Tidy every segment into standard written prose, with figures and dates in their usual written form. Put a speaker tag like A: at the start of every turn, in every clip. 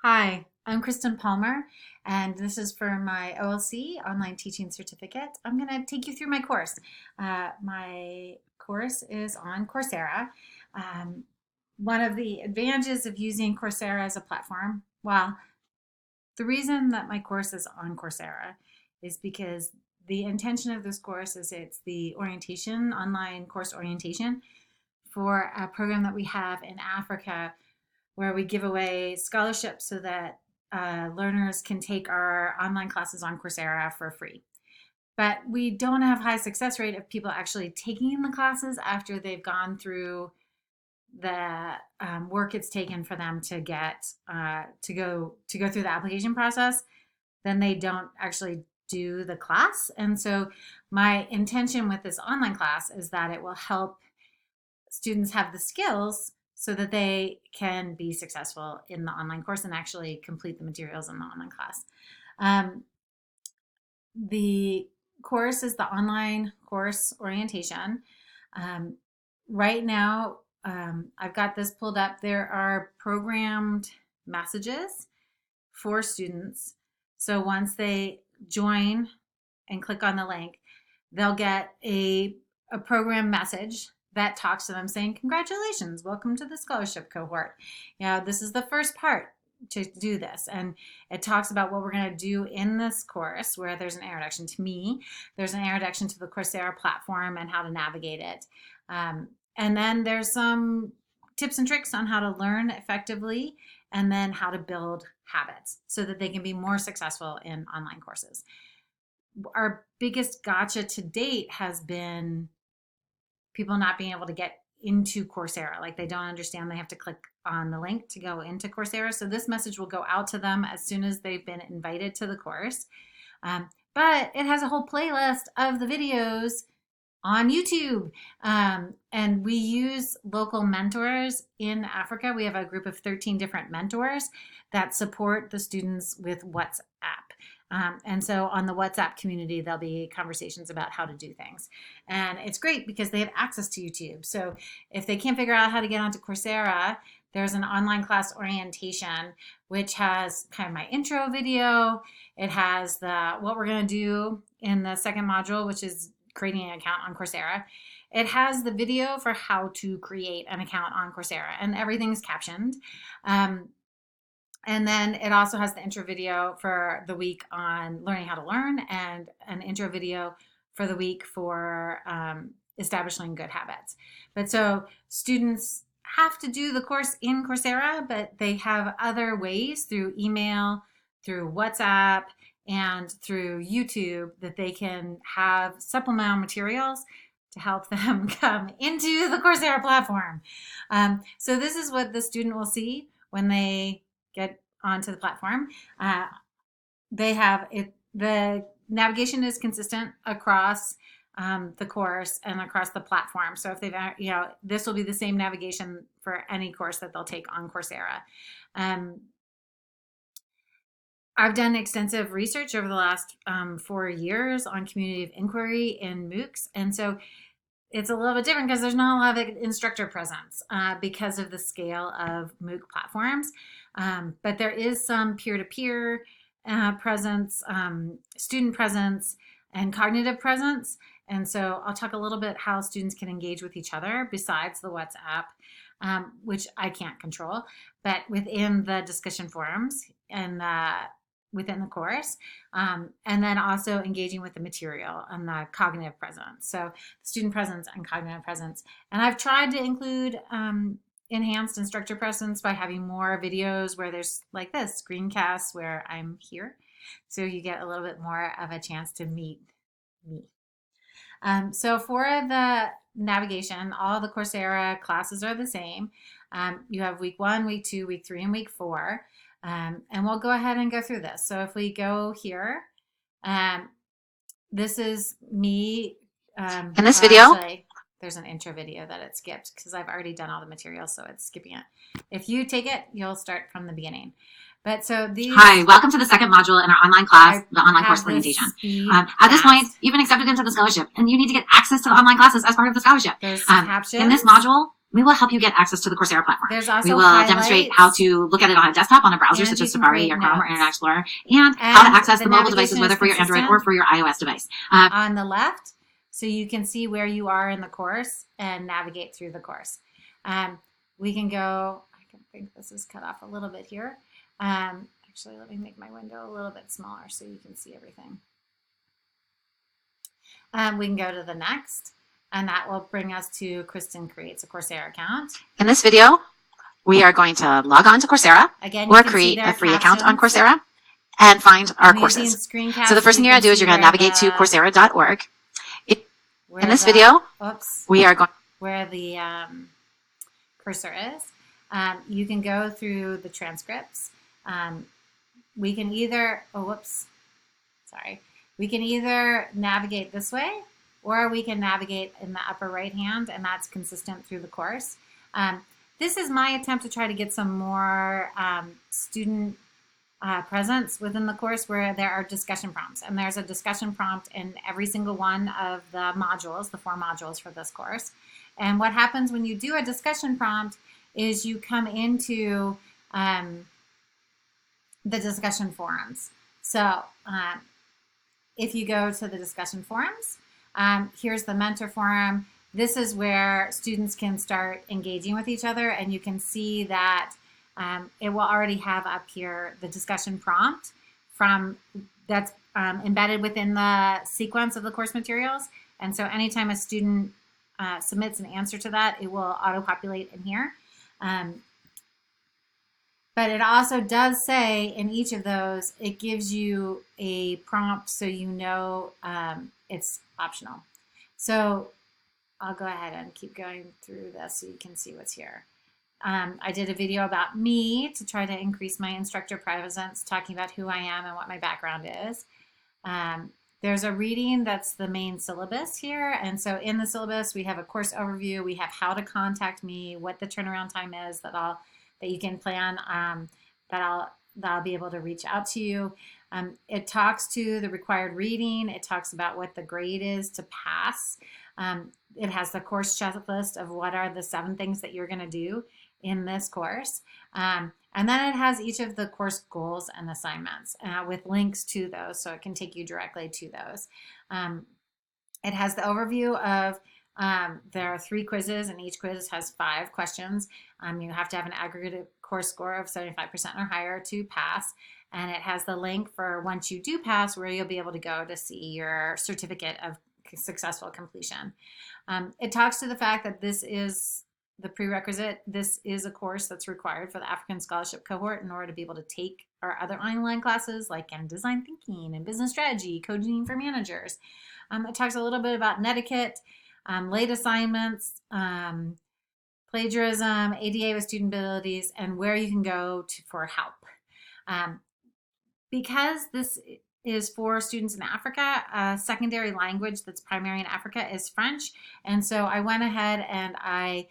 A: Hi, I'm Kristen Palmer, and this is for my OLC Online Teaching Certificate. I'm going to take you through my course. My course is on Coursera. One of the advantages of using Coursera as a platform, well, the reason that my course is on Coursera is because the intention of this course is it's the orientation, online course orientation for a program that we have in Africa where we give away scholarships so that learners can take our online classes on Coursera for free. But we don't have high success rate of people actually taking the classes after they've gone through the work it's taken for them to get to go through the application process. Then they don't actually do the class. And so my intention with this online class is that it will help students have the skills so that they can be successful in the online course and actually complete the materials in the online class. The course is the online course orientation. Right now, I've got this pulled up. There are programmed messages for students. So once they join and click on the link, they'll get a program message that talks to them saying, congratulations, welcome to the scholarship cohort. This is the first part to do this. And it talks about what we're going to do in this course, where there's an introduction to me, there's an introduction to the Coursera platform and how to navigate it. And then there's some tips and tricks on how to learn effectively, and then how to build habits so that they can be more successful in online courses. Our biggest gotcha to date has been people not being able to get into Coursera. Like, they don't understand they have to click on the link to go into Coursera. So this message will go out to them as soon as they've been invited to the course. But it has a whole playlist of the videos on YouTube. And we use local mentors in Africa. We have a group of 13 different mentors that support the students with WhatsApp. And so on the WhatsApp community, there'll be conversations about how to do things. And it's great because they have access to YouTube. So if they can't figure out how to get onto Coursera, there's an online class orientation, which has kind of my intro video. It has what we're going to do in the second module, which is creating an account on Coursera. It has the video for how to create an account on Coursera, and everything's captioned. And then it also has the intro video for the week on learning how to learn, and an intro video for the week for establishing good habits. But so students have to do the course in Coursera, but they have other ways through email, through WhatsApp, and through YouTube that they can have supplemental materials to help them come into the Coursera platform. So this is what the student will see when they get onto the platform. They have it. The navigation is consistent across the course and across the platform. So if they've, this will be the same navigation for any course that they'll take on Coursera. I've done extensive research over the last 4 years on community of inquiry in MOOCs. And so it's a little bit different because there's not a lot of instructor presence because of the scale of MOOC platforms. But there is some peer-to-peer presence, student presence, and cognitive presence. And so I'll talk a little bit how students can engage with each other besides the WhatsApp, which I can't control, but within the discussion forums and within the course, and then also engaging with the material and the cognitive presence. So student presence and cognitive presence. And I've tried to include enhanced instructor presence by having more videos where there's like this screencasts where I'm here. So you get a little bit more of a chance to meet me. So for the navigation, all the Coursera classes are the same. You have week 1, week 2, week 3, and week 4. And we'll go ahead and go through this. So if we go here, this is me.
B: In this video,
A: actually, there's an intro video that it skipped because I've already done all the material, so it's skipping it. If you take it, you'll start from the beginning. But so
B: Hi, welcome to the second module in our online class, the online course orientation. At this point, you've been accepted into the scholarship, and you need to get access to the online classes as part of the scholarship.
A: There's captions.
B: In this module, we will help you get access to the Coursera platform.
A: There's also
B: we will demonstrate how to look at it on a desktop on a browser such as Safari or Chrome or Internet Explorer, and how to access the mobile devices, whether for your Android or for your iOS device.
A: On the left, so you can see where you are in the course and navigate through the course. We can go, I think this is cut off a little bit here. Actually, let me make my window a little bit smaller so you can see everything. We can go to the next, and that will bring us to Kristen Creates a Coursera account.
B: In this video, we are going to log on to Coursera or create a free account on Coursera and find our courses. So the first thing you're going to do is you're going to navigate to Coursera.org. In this video, we are going
A: where the cursor is. You can go through the transcripts. We can either, we can either navigate this way, or we can navigate in the upper right hand, and that's consistent through the course. This is my attempt to try to get some more student presence within the course where there are discussion prompts. And there's a discussion prompt in every single one of the modules, the 4 modules for this course. And what happens when you do a discussion prompt is you come into the discussion forums. So if you go to the discussion forums, here's the mentor forum. This is where students can start engaging with each other, and you can see that it will already have up here the discussion prompt that's embedded within the sequence of the course materials. And so anytime a student submits an answer to that, it will auto-populate in here. But it also does say in each of those, it gives you a prompt so you know it's optional. So I'll go ahead and keep going through this so you can see what's here. I did a video about me to try to increase my instructor presence, talking about who I am and what my background is. There's a reading that's the main syllabus here. And so in the syllabus, we have a course overview. We have how to contact me, what the turnaround time is that you can plan, that I'll be able to reach out to you. It talks to the required reading. It talks about what the grade is to pass. It has the course checklist of what are the 7 things that you're going to do in this course. And then it has each of the course goals and assignments with links to those, so it can take you directly to those. It has the overview of there are 3 quizzes, and each quiz has 5 questions. You have to have an aggregate course score of 75% or higher to pass. And it has the link for once you do pass, where you'll be able to go to see your certificate of successful completion. It talks to the fact that this is the prerequisite. This is a course that's required for the African Scholarship Cohort in order to be able to take our other online classes like in design thinking and business strategy, coding for managers. It talks a little bit about netiquette, late assignments, plagiarism, ADA with student abilities, and where you can go for help. Because this is for students in Africa, a secondary language that's primary in Africa is French. And so I went ahead and I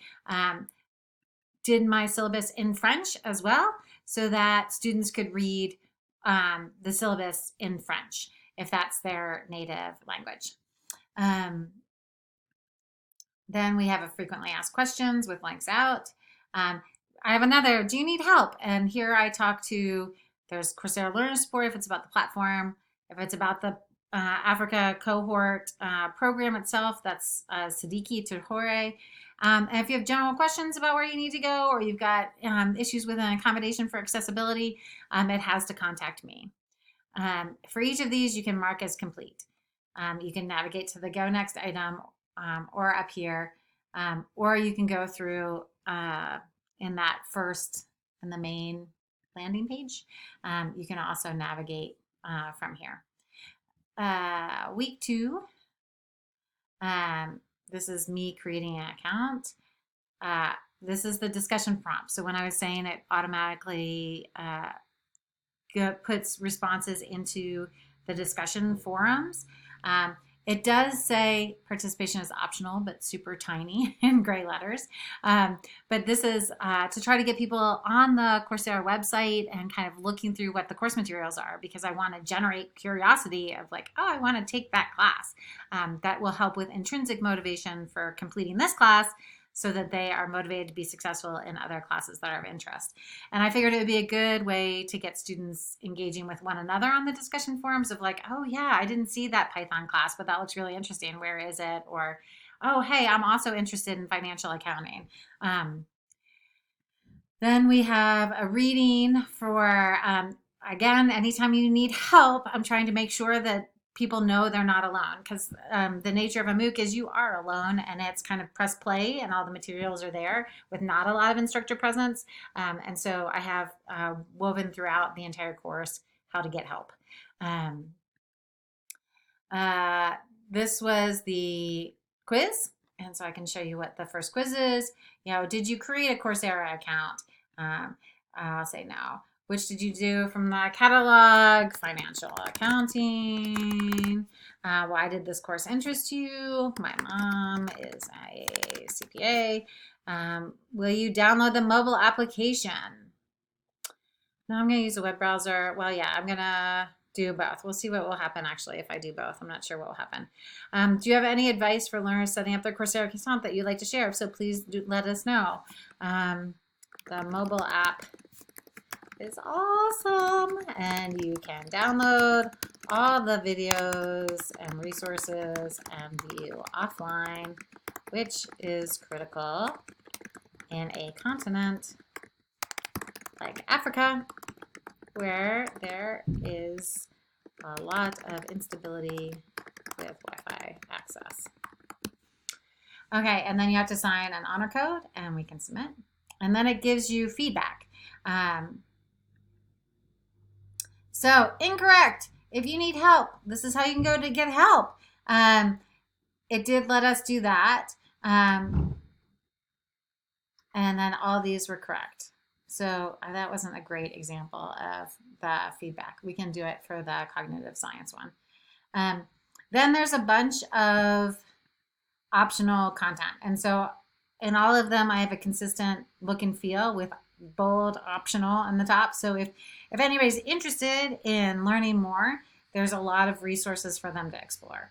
A: did my syllabus in French as well, so that students could read the syllabus in French if that's their native language. Then we have a frequently asked questions with links out. I have another, do you need help? And here I talk to, there's Coursera Learner Support if it's about the platform. If it's about the Africa Cohort program itself, that's Siddiqui Tuhore. And if you have general questions about where you need to go, or you've got issues with an accommodation for accessibility, it has to contact me. For each of these, you can mark as complete. You can navigate to the Go Next item or up here, or you can go through in that first, in the main landing page. You can also navigate from here. Week 2, this is me creating an account. This is the discussion prompt. So when I was saying it automatically puts responses into the discussion forums, it does say participation is optional, but super tiny in gray letters. But this is to try to get people on the Coursera website and kind of looking through what the course materials are, because I want to generate curiosity of like, oh, I want to take that class. That will help with intrinsic motivation for completing this class so that they are motivated to be successful in other classes that are of interest. And I figured it would be a good way to get students engaging with one another on the discussion forums of like, oh yeah, I didn't see that Python class, but that looks really interesting. Where is it? Or, oh, hey, I'm also interested in financial accounting. Then we have a reading for, again, anytime you need help, I'm trying to make sure that people know they're not alone, because the nature of a MOOC is you are alone, and it's kind of press play and all the materials are there with not a lot of instructor presence. And so I have woven throughout the entire course how to get help. This was the quiz, and so I can show you what the first quiz is. Did you create a Coursera account? I'll say no. Which did you do from the catalog? Financial accounting. Why did this course interest you? My mom is a CPA. Will you download the mobile application? No, I'm going to use a web browser. Well, yeah, I'm going to do both. We'll see what will happen actually if I do both. I'm not sure what will happen. Do you have any advice for learners setting up their Coursera account that you'd like to share? If so, please let us know. The mobile app is awesome, and you can download all the videos and resources and view offline, which is critical in a continent like Africa, where there is a lot of instability with Wi-Fi access. Okay, and then you have to sign an honor code, and we can submit. And then it gives you feedback. So incorrect. If you need help, this is how you can go to get help. It did let us do that. And then all these were correct. So that wasn't a great example of the feedback. We can do it for the cognitive science one. Then there's a bunch of optional content. And so in all of them, I have a consistent look and feel with bold optional on the top. So if anybody's interested in learning more, there's a lot of resources for them to explore.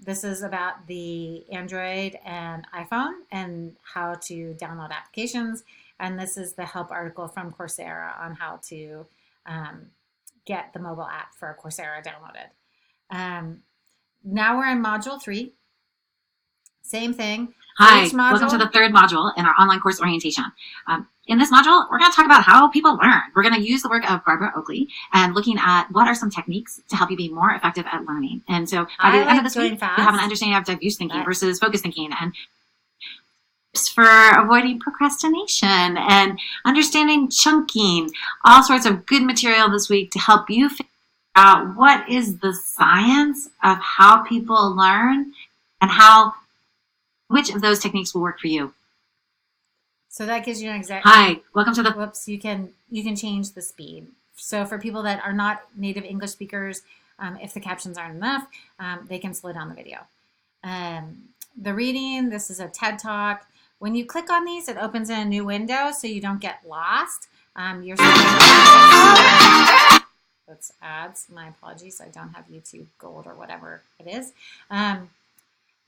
A: This is about the Android and iPhone and how to download applications. And this is the help article from Coursera on how to get the mobile app for Coursera downloaded. Now we're in module 3. Same thing.
B: Hi, welcome to the third module in our online course orientation. In this module, we're going to talk about how people learn. We're going to use the work of Barbara Oakley and looking at what are some techniques to help you be more effective at learning. And so by the end of this week, you have an understanding of diffuse thinking versus focused thinking, and for avoiding procrastination and understanding chunking, all sorts of good material this week to help you figure out what is the science of how people learn and which of those techniques will work for you.
A: So that gives you an exact.
B: Hi, welcome to the.
A: Whoops, you can change the speed. So for people that are not native English speakers, if the captions aren't enough, they can slow down the video. The reading, this is a TED Talk. When you click on these, it opens in a new window so you don't get lost. That's ads. My apologies. I don't have YouTube Gold or whatever it is.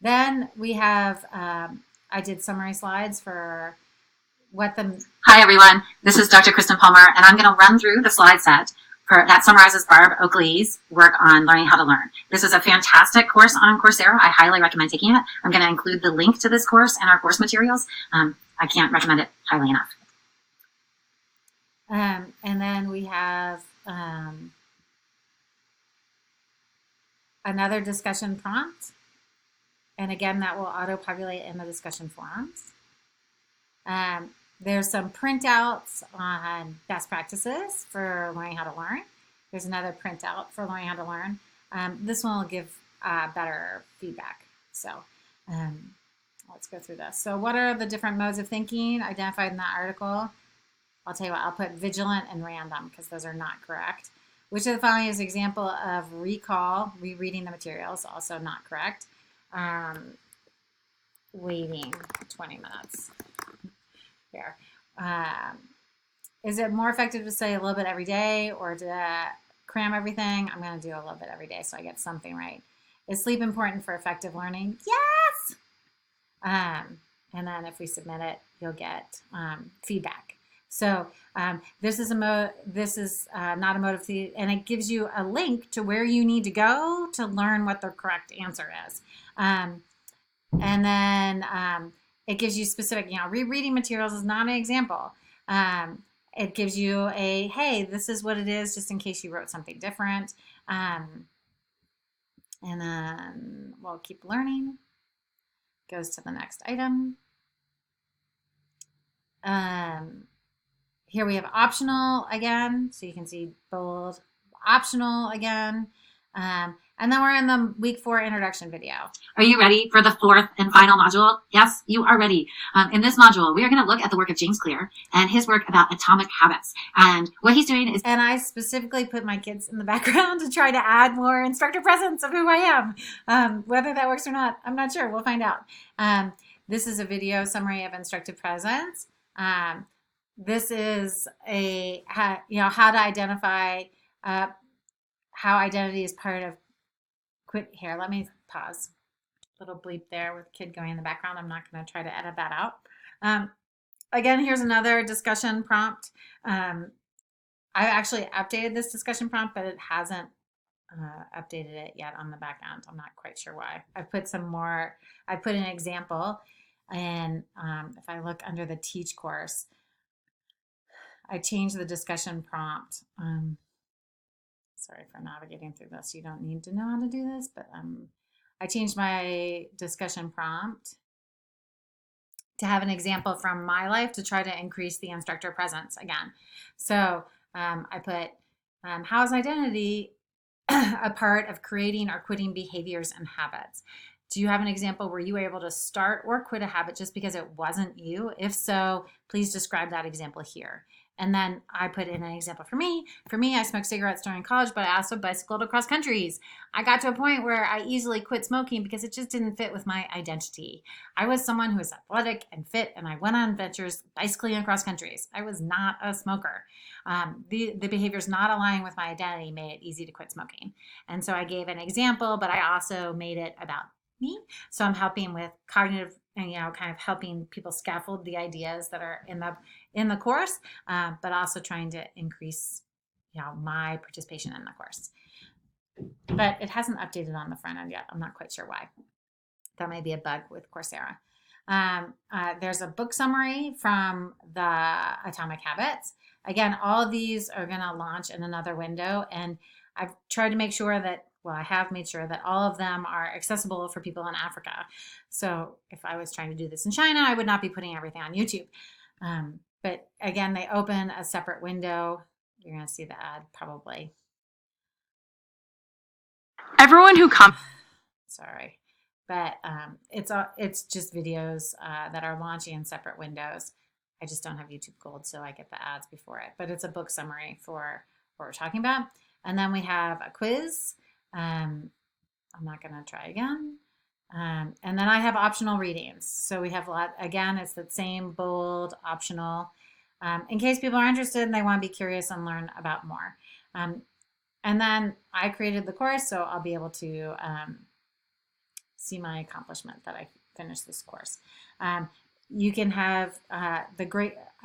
A: Then we have, I did summary slides for what the...
B: Hi, everyone. This is Dr. Kristen Palmer, and I'm going to run through the slide set that summarizes Barb Oakley's work on learning how to learn. This is a fantastic course on Coursera. I highly recommend taking it. I'm going to include the link to this course in our course materials. I can't recommend it highly enough.
A: And then we have another discussion prompt. And again, that will auto-populate in the discussion forums. There's some printouts on best practices for learning how to learn. There's another printout for learning how to learn. This one will give better feedback. So let's go through this. So what are the different modes of thinking identified in that article? I'll tell you what, I'll put vigilant and random because those are not correct. Which of the following is an example of rereading the materials, also not correct. Waiting 20 minutes here. Is it more effective to say a little bit every day or to cram everything? I'm going to do a little bit every day so I get something right. Is sleep important for effective learning? Yes! And then if we submit it, you'll get feedback. So this is not a mode of the, and it gives you a link to where you need to go to learn what the correct answer is. And then it gives you specific, rereading materials is not an example. It gives you a, hey, this is what it is, just in case you wrote something different. And then we'll keep learning. Goes to the next item. Here we have optional again, so you can see bold, optional again. And then we're in the week 4 introduction video.
B: Are you ready for the 4th and final module? Yes, you are ready. In this module, we are going to look at the work of James Clear and his work about atomic habits. And what he's doing is...
A: And I specifically put my kids in the background to try to add more instructor presence of who I am. Whether that works or not, I'm not sure. We'll find out. This is a video summary of instructive presence. This is how to identify how identity is part of here, let me pause. Little bleep there with kid going in the background. I'm not going to try to edit that out. Again, here's another discussion prompt. I actually updated this discussion prompt, but it hasn't updated it yet on the back end. I'm not quite sure why. I put an example, and if I look under the teach course, I changed the discussion prompt. Sorry for navigating through this. You don't need to know how to do this, but I changed my discussion prompt to have an example from my life to try to increase the instructor presence again. So I put, how is identity a part of creating or quitting behaviors and habits? Do you have an example where you were able to start or quit a habit just because it wasn't you? If so, please describe that example here. And then I put in an example for me. For me, I smoked cigarettes during college, but I also bicycled across countries. I got to a point where I easily quit smoking because it just didn't fit with my identity. I was someone who was athletic and fit, and I went on adventures bicycling across countries. I was not a smoker. The behaviors not aligning with my identity made it easy to quit smoking. And so I gave an example, but I also made it about me. So I'm helping with cognitive and kind of helping people scaffold the ideas that are in the course, but also trying to increase my participation in the course. But it hasn't updated on the front end yet. I'm not quite sure why. That may be a bug with Coursera. There's a book summary from the Atomic Habits. Again, all of these are going to launch in another window, and I've tried to make sure that I have made sure that all of them are accessible for people in Africa. So if I was trying to do this in China, I would not be putting everything on YouTube. But again, they open a separate window. You're going to see the ad probably.
B: Everyone who comes.
A: Sorry. But it's just videos that are launching in separate windows. I just don't have YouTube Gold, so I get the ads before it. But it's a book summary for what we're talking about. And then we have a quiz. I'm not going to try again. And then I have optional readings. So we have again, it's the same bold optional in case people are interested and they want to be curious and learn about more. And then I created the course, so I'll be able to see my accomplishment that I finished this course. You can have I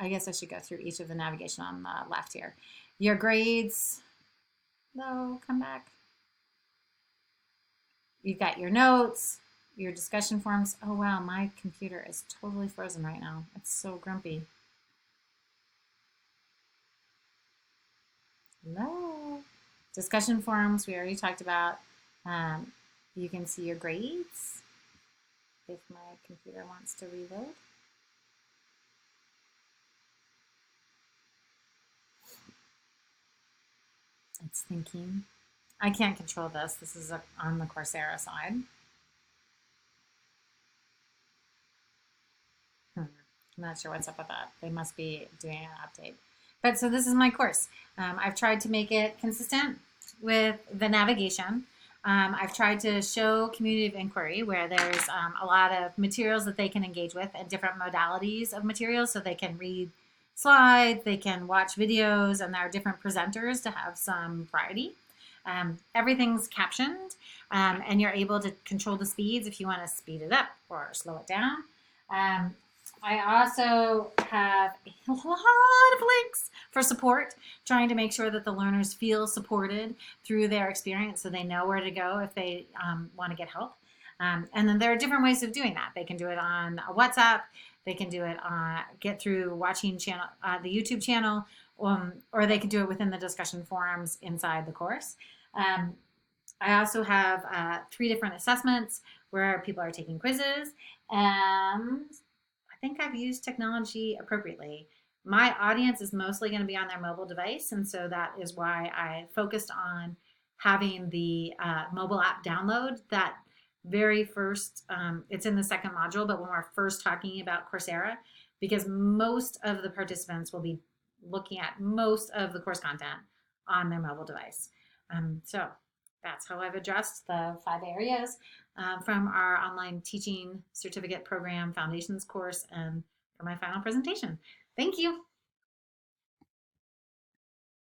A: guess I should go through each of the navigation on the left here. Your grades, no, come back. You've got your notes, your discussion forums. Oh, wow, my computer is totally frozen right now. It's so grumpy. Hello. Discussion forums, we already talked about. You can see your grades if my computer wants to reload. It's thinking. I can't control this. This is on the Coursera side. I'm not sure what's up with that. They must be doing an update. But so this is my course. I've tried to make it consistent with the navigation. I've tried to show community of inquiry where there's a lot of materials that they can engage with and different modalities of materials, so they can read slides, they can watch videos, and there are different presenters to have some variety. Everything's captioned, and you're able to control the speeds if you want to speed it up or slow it down. I also have a lot of links for support, trying to make sure that the learners feel supported through their experience so they know where to go if they want to get help. And then there are different ways of doing that. They can do it on WhatsApp. They can do it get through watching the YouTube channel, or they can do it within the discussion forums inside the course. I also have 3 different assessments where people are taking quizzes, and I think I've used technology appropriately. My audience is mostly going to be on their mobile device, and so that is why I focused on having the mobile app download. That very first, it's in the second module, but when we're first talking about Coursera, because most of the participants will be looking at most of the course content on their mobile device. So that's how I've addressed the 5 areas from our online teaching certificate program foundations course and for my final presentation. Thank you.